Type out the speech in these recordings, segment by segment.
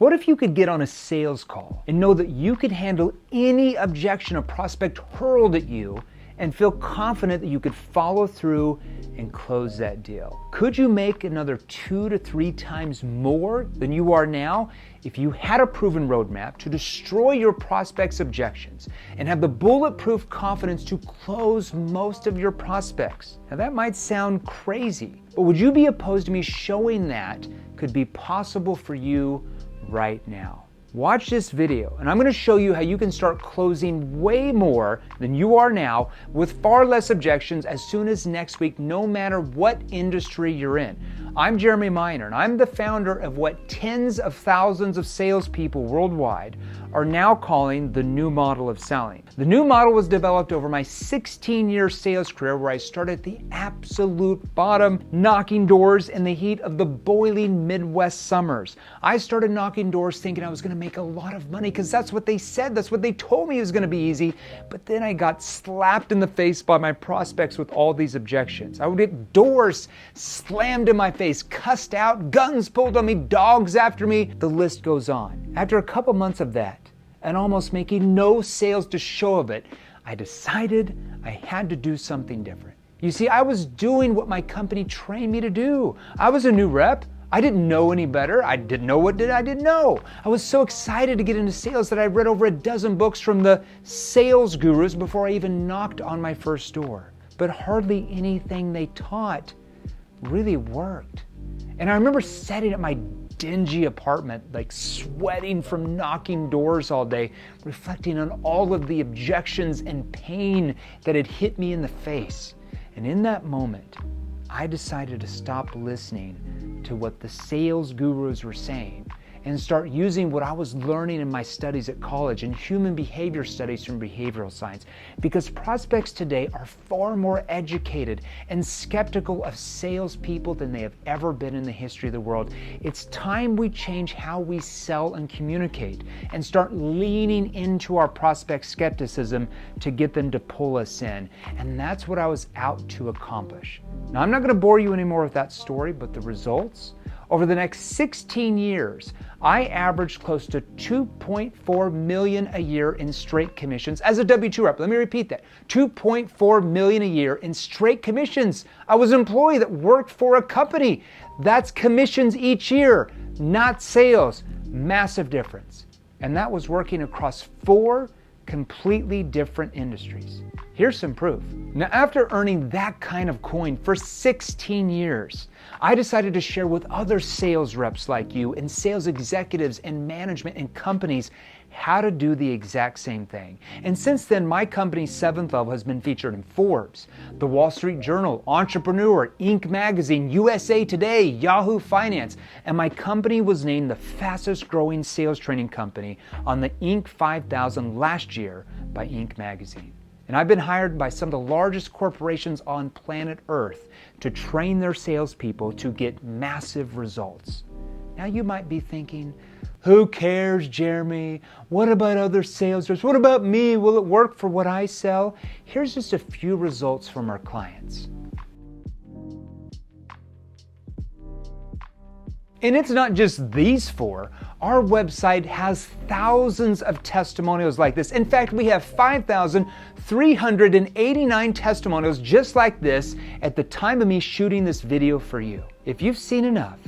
What if you could get on a sales call and know that you could handle any objection a prospect hurled at you and feel confident that you could follow through and close that deal? Could you make another 2 to 3 times more than you are now if you had a proven roadmap to destroy your prospects' objections and have the bulletproof confidence to close most of your prospects? Now that might sound crazy, but would you be opposed to me showing that could be possible for you right now? Watch this video and I'm going to show you how you can start closing way more than you are now with far less objections as soon as next week, no matter what industry you're in. I'm Jeremy Miner and I'm the founder of what tens of thousands of salespeople worldwide are now calling the new model of selling. The new model was developed over my 16-year sales career where I started at the absolute bottom, knocking doors in the heat of the boiling Midwest summers. I started knocking doors thinking I was going to make a lot of money because that's what they said, that's what they told me it was going to be easy. But then I got slapped in the face by my prospects with all these objections. I would get doors slammed in my face, cussed out, guns pulled on me, dogs after me. The list goes on. After a couple months of that, and almost making no sales to show of it, I decided I had to do something different. You see, I was doing what my company trained me to do. I was a new rep. I didn't know any better. I didn't know what I didn't know. I was so excited to get into sales that I read over a dozen books from the sales gurus before I even knocked on my first door. But hardly anything they taught really worked. And I remember sitting at my dingy apartment, like sweating from knocking doors all day, reflecting on all of the objections and pain that had hit me in the face. And in that moment, I decided to stop listening to what the sales gurus were saying and start using what I was learning in my studies at college in human behavior studies from behavioral science. Because prospects today are far more educated and skeptical of salespeople than they have ever been in the history of the world. It's time we change how we sell and communicate and start leaning into our prospect skepticism to get them to pull us in. And that's what I was out to accomplish. Now, I'm not going to bore you anymore with that story, but the results? Over the next 16 years, I averaged close to $2.4 million a year in straight commissions as a W-2 rep. Let me repeat that. $2.4 million a year in straight commissions. I was an employee that worked for a company. That's commissions each year, not sales. Massive difference. And that was working across 4 completely different industries. Here's some proof. Now, after earning that kind of coin for 16 years, I decided to share with other sales reps like you and sales executives and management and companies how to do the exact same thing. And since then, my company's 7th level has been featured in Forbes, The Wall Street Journal, Entrepreneur, Inc. Magazine, USA Today, Yahoo Finance, and my company was named the fastest growing sales training company on the Inc. 5000 last year by Inc. Magazine. And I've been hired by some of the largest corporations on planet Earth to train their salespeople to get massive results. Now you might be thinking, who cares, Jeremy? What about other sales reps? What about me? Will it work for what I sell? Here's just a few results from our clients. And it's not just these 4. Our website has thousands of testimonials like this. In fact, we have 5,389 testimonials just like this at the time of me shooting this video for you. If you've seen enough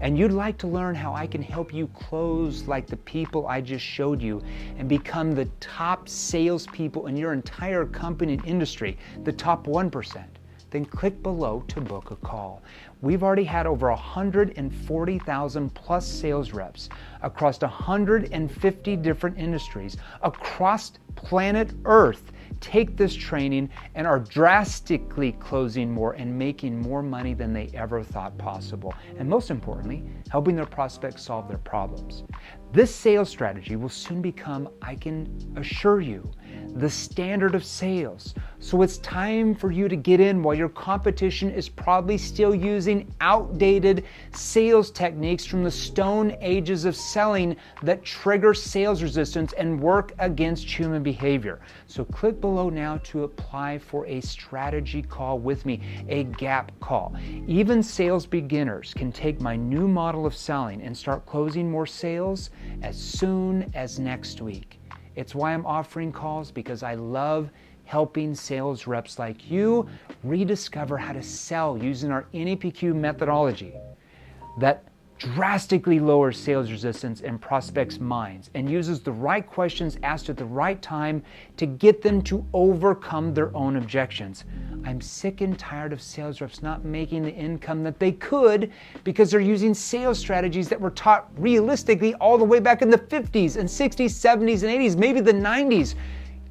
and you'd like to learn how I can help you close like the people I just showed you and become the top salespeople in your entire company and industry, the top 1%, then click below to book a call. We've already had over 140,000 plus sales reps across 150 different industries across planet Earth take this training and are drastically closing more and making more money than they ever thought possible. And most importantly, helping their prospects solve their problems. This sales strategy will soon become, I can assure you, the standard of sales. So it's time for you to get in while your competition is probably still using outdated sales techniques from the stone ages of selling that trigger sales resistance and work against human behavior. So click below now to apply for a strategy call with me, a gap call. Even sales beginners can take my new model of selling and start closing more sales as soon as next week. It's why I'm offering calls, because I love helping sales reps like you rediscover how to sell using our NEPQ methodology that drastically lowers sales resistance in prospects' minds and uses the right questions asked at the right time to get them to overcome their own objections. I'm sick and tired of sales reps not making the income that they could because they're using sales strategies that were taught realistically all the way back in the 50s and 60s, 70s, and 80s, maybe the 90s.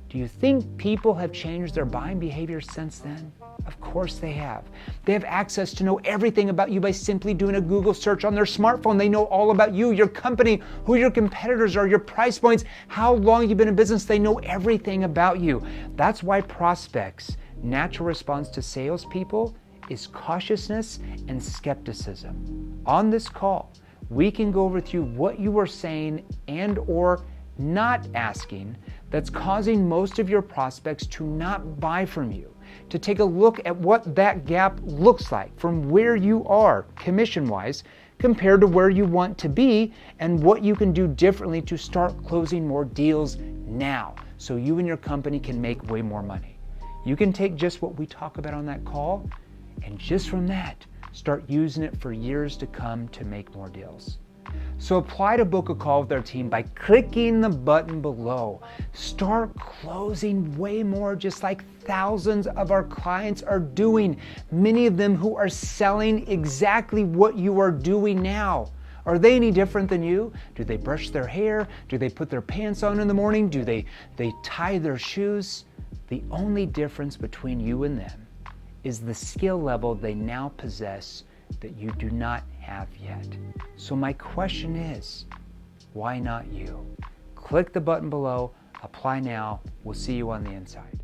Do you think people have changed their buying behavior since then? Of course they have. They have access to know everything about you by simply doing a Google search on their smartphone. They know all about you, your company, who your competitors are, your price points, how long you've been in business. They know everything about you. That's why prospects' natural response to salespeople is cautiousness and skepticism. On this call, we can go over with you what you are saying and or not asking that's causing most of your prospects to not buy from you, to take a look at what that gap looks like from where you are commission-wise compared to where you want to be, and what you can do differently to start closing more deals now so you and your company can make way more money. You can take just what we talk about on that call and just from that, start using it for years to come to make more deals. So apply to book a call with our team by clicking the button below. Start closing way more, just like thousands of our clients are doing, many of them who are selling exactly what you are doing now. Are they any different than you? Do they brush their hair? Do they put their pants on in the morning? Do they tie their shoes? The only difference between you and them is the skill level they now possess that you do not have yet. So my question is, why not you? Click the button below, apply now. We'll see you on the inside.